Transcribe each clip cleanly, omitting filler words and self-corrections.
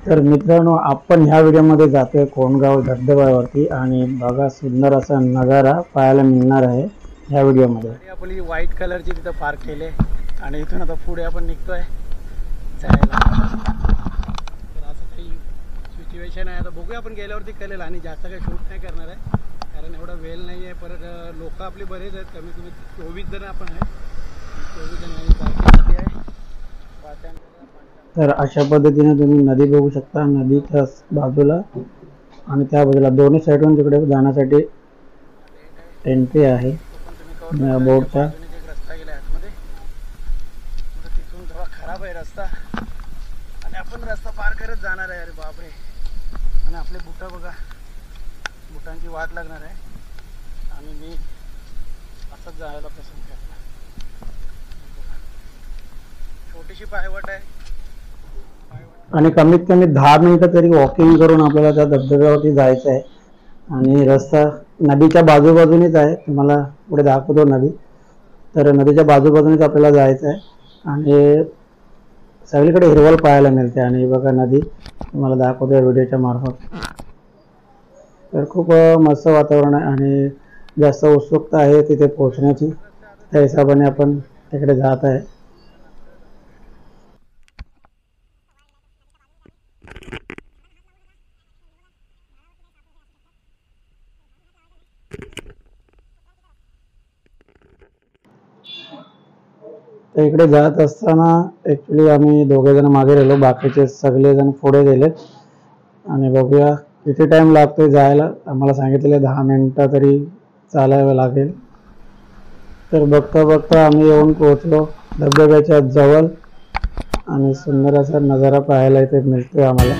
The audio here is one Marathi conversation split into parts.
तर मित्रांनो, आपण ह्या व्हिडिओमध्ये जातोय कोंडगाव धबधब्यावरती आणि बघा सुंदर असा नजारा पाहायला मिळणार आहे ह्या व्हिडिओमध्ये. आपली व्हाईट कलरची तिथं पार्क केले आणि इथून आता पुढे आपण निघतोय जायला. तर असं काही सिच्युएशन आहे. आता बघूया, आपण गेल्यावरती कळेल. आणि जास्त काही शूट नाही करणार आहे कारण एवढा वेळ नाही आहे. परत लोक आपले बरेच आहेत, कमीत कमी 24 जण आपण आहे. 24 जण आहे. तर अशा पद्धतीने तुम्ही नदी बघू शकता. नदीच्या बाजूला आणि त्या बाजूला दोन्ही साईडून तिकडे जाण्यासाठी एंट्री आहे बोर्डचा. रस्ता गेला आतमध्ये, तिथून थोडा खराब आहे रस्ता आणि आपण रस्ता पार करत जाणार आहे. अरे बापरे. आणि आपले बुटा बघा, बुटांची वाट लागणार आहे. आणि मी असंच जायला पसंत करतो. छोटीशी पायवाट आहे आणि कमीत कमी 10 मिनिटं तरी वॉकिंग करून आपल्याला त्या धबधब्यावरती जायचं आहे. आणि रस्ता नदीच्या बाजूबाजूनेच आहे, तुम्हाला पुढे दाखवतो नदी. तर नदीच्या बाजूबाजूनेच आपल्याला जायचं आहे आणि सगळीकडे हिरवळ पाहायला मिळते. आणि बघा नदी तुम्हाला दाखवतो व्हिडिओच्या मार्फत. तर खूप मस्त वातावरण आहे आणि जास्त उत्सुकता आहे तिथे पोहोचण्याची. त्या हिशोबाने आपण तिकडे जात आहे. तर इकडे जात असताना ॲक्च्युली आम्ही दोघे जण मागे राहिलो, बाकीचे सगळे जण पुढे गेलेत. आणि बघूया किती टाइम लागतोय जायला. आम्हाला सांगितलेलं 10 मिनिटं तरी चालावं लागेल. तर बघता बघता आम्ही येऊन पोहोचलो धबधब्याच्या जवळ आणि सुंदर असा नजारा पाहायला इथे मिळतोय आम्हाला.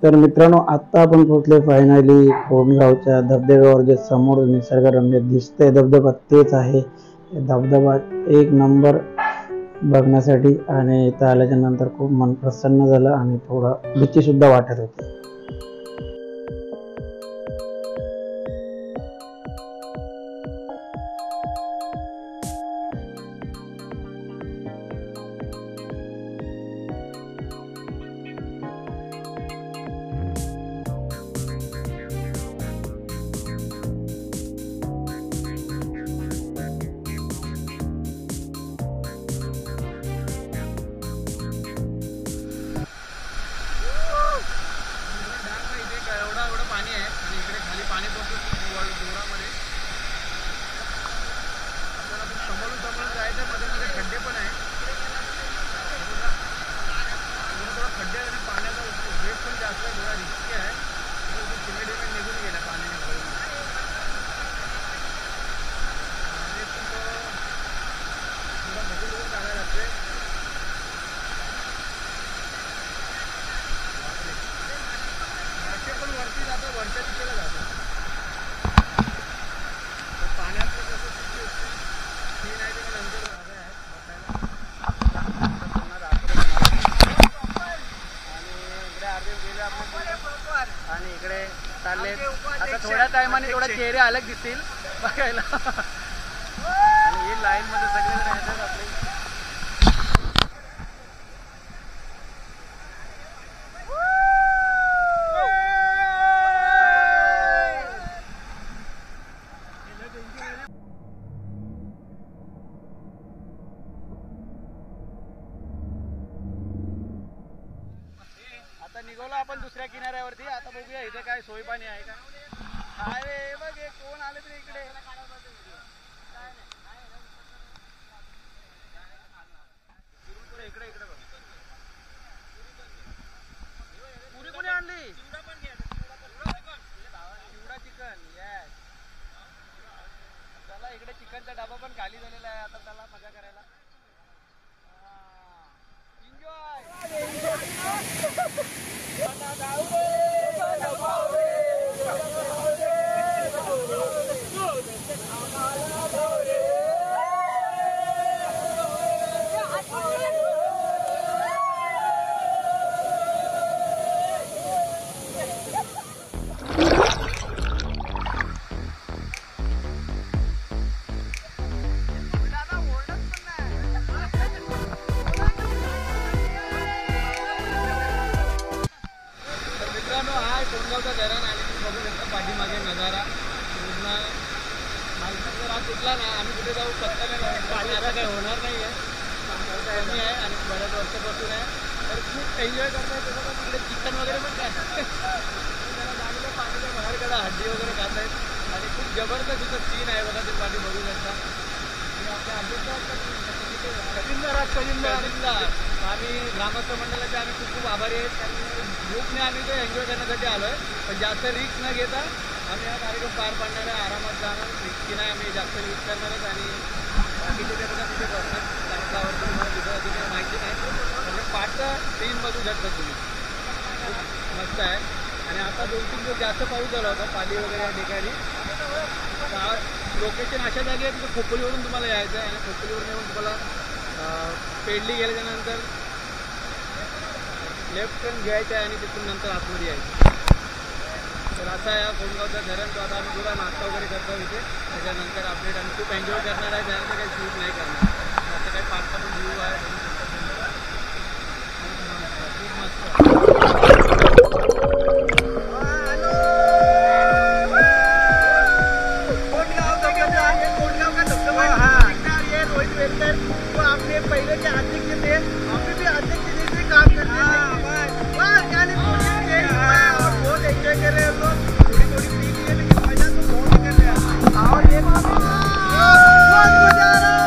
तर मित्रांनो, आत्ता आपण पोहोचले फायनली कोंडगावच्या धबधब्यावर. जे समोर निसर्गरम्य दिसतंय धबधबा तेच आहे. धबधबा एक नंबर बघण्यासाठी. आणि इथं आल्याच्या नंतर खूप मन प्रसन्न झालं आणि थोडं भीती सुद्धा वाटत होती. आणि इकडे चालले आता थोड्या टायमाने थोडा चेहरे अलग दिसतील बघायला. आणि ही लाईन मध्ये सगळे राहतात आपले. आता निघालो आपण दुसऱ्या किनाऱ्यावरती. आता बघूया इथे काय सोय पाणी आहे का. अरे बघ हे कोण आले तरी इकडे. इकडे इकडे बघ, पुरी कोणी आणली. चिवडा चिकन. येस, चला इकडे चिकनचा डबा पण खाली झालेला आहे. आता चला मजा करायला. एन्जॉय. कोंडगावचा धरण आणि तुम्ही बघू शकता पाठीमागे नजारा पूर्ण. मालवण जर आज सुटला ना आम्ही कुठे जाऊ पत्ता नाही, पाणी आता काही होणार नाही आहे, कमी आहे आणि बऱ्याच वर्षापासून आहे. तर खूप एन्जॉय करता येतो. बघा तिकडे चिकन वगैरे पण काय त्याला बाजूला पाणीच्या बाहेर काढा, हड्डी वगैरे खात आहेत आणि खूप जबरदस्त इथं सीन आहे. बघा ते पाणी बघू शकता. आपल्या आम्ही ग्रामस्थ मंडळाचे आम्ही खूप खूप आभारी आहेत. कारण ग्रुपने आम्ही तो एन्जॉय करण्यासाठी आलो आहे, पण जास्त रिस्क न घेता आम्ही हा कार्यक्रम पार पाडणार आहे. आरामात जाणार, रिस्की नाही, आम्ही जास्त रिस्क करणारच. आणि बाकीचे ते बघा तिथे करतात कागदावर तुम्हाला तिथं अधिक माहिती नाही, म्हणजे पाठचं सीन बघू शकता तुम्ही. खूप मस्त आहे. आणि आता 2-3 दिवस जास्त पाऊस झाला होता पाली वगैरे या ठिकाणी. लोकेशन अशा जागी आहे तिथं खोपोलीवरून तुम्हाला यायचं आहे आणि खोपोलीवरून येऊन तुम्हाला पेडली गेल्याच्यानंतर लेफ्ट टर्न घ्यायचं आहे आणि तिथून नंतर आतमध्ये यायचं. तर असा या कोंडगावचा धरण. तो आता आम्ही थोडा नाश्ता वगैरे करतो इथे, त्याच्यानंतर अपडेट आम्ही खूप एन्जॉय करणार आहे. त्यानंतर काही शूट नाही करणार. असं काही पाचचा पण व्ह्यू आहे, खूप मस्त. तो आपने पहले के अध्यक्ष थे, अभी भी अध्यक्ष जैसे काम करते हैं और बहुत एंजॉय कर रहे हैं लोग. थोड़ी थोड़ी पी ली है लेकिन मजा तो बहुत कर रहे हैं. और ये बहुत मजा आ रहा है.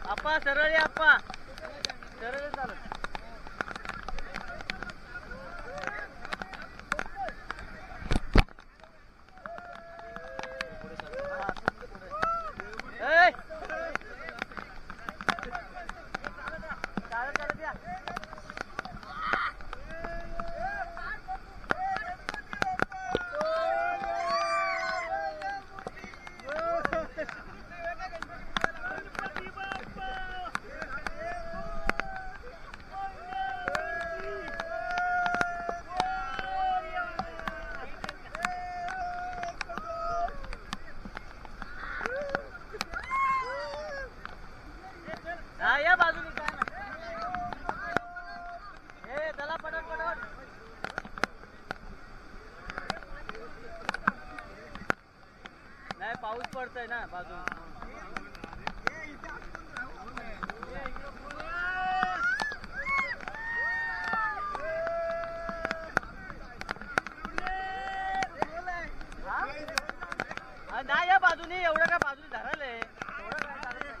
अप्पा सरळ ये, अप्पा सरळ चालत. या बाजूने काय हे चला पटपट पटपट. नाही पाऊस पडतोय ना बाजू. नाही या बाजूने एवढं काय बाजूने धरायला एवढं काय चालत नाही.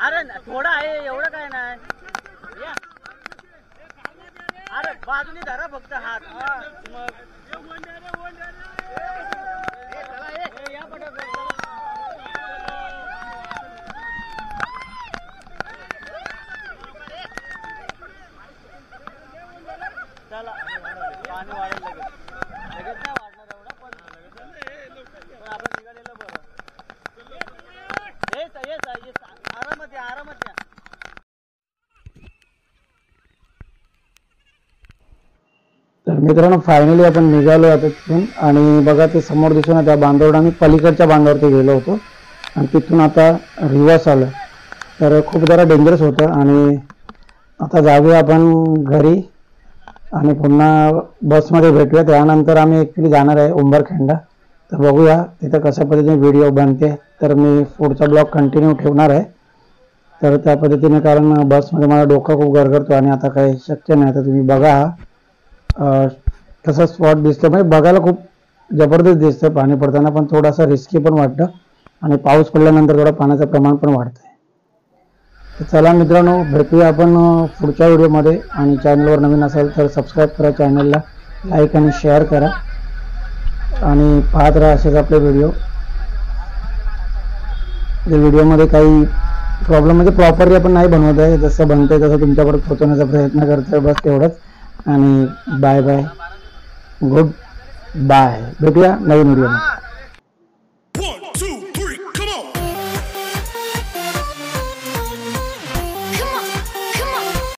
अरे थोडा आहे, एवढं काय नाही. या. अरे बाजूने धरा फक्त हात. मग या पटापट. चला पाणी वाढेल लगेच. लगेच नाही वाढणार एवढा, पण आपण निघालेलं बरं. आरामात या, आरामात या. तर मित्रांनो फायनली आपण निघालो आता तिथून आणि बघा ते समोर दिसून त्या बांधावर आम्ही पलीकडच्या बांधावरती गेलो होतो आणि तिथून आता रिवर्स आलो. तर खूप जरा डेंजरस होतं आणि आता जाऊया आपण घरी आणि पुन्हा बसमध्ये भेटूया. त्यानंतर आम्ही ॲक्च्युली जाणार आहे उंबरखेडला. तर बघूया तिथं कशा पद्धतीने व्हिडिओ बनते. तर मी पुढचा ब्लॉग कंटिन्यू ठेवणार आहे. तर त्या पद्धतीने कारण बसमध्ये मला डोकं खूप गरगरतो आणि आता काही शक्य नाही. तर तुम्ही बघा तसं स्पॉट दिसतं, म्हणजे बघायला खूप जबरदस्त दिसतं पाणी पडताना, पण थोडासा रिस्की पण वाटतं आणि पाऊस पडल्यानंतर थोडं पाण्याचं प्रमाण पण वाढतं. तर चला मित्रांनो भेटूया आपण पुढच्या व्हिडिओमध्ये. आणि चॅनलवर नवीन असेल तर सबस्क्राईब करा, चॅनलला लाईक आणि शेअर करा आणि पाहत राहा असेच आपले व्हिडिओ. व्हिडिओमध्ये काही प्रॉब्लेम म्हणजे प्रॉपरली आपण नाही बनवत आहे, जसं बनतंय तसं तुमच्यापर्यंत पोहोचवण्याचा प्रयत्न करतोय, बस तेवढंच. आणि बाय बाय, गुड बाय, भेटूया नवीन व्हिडिओमध्ये.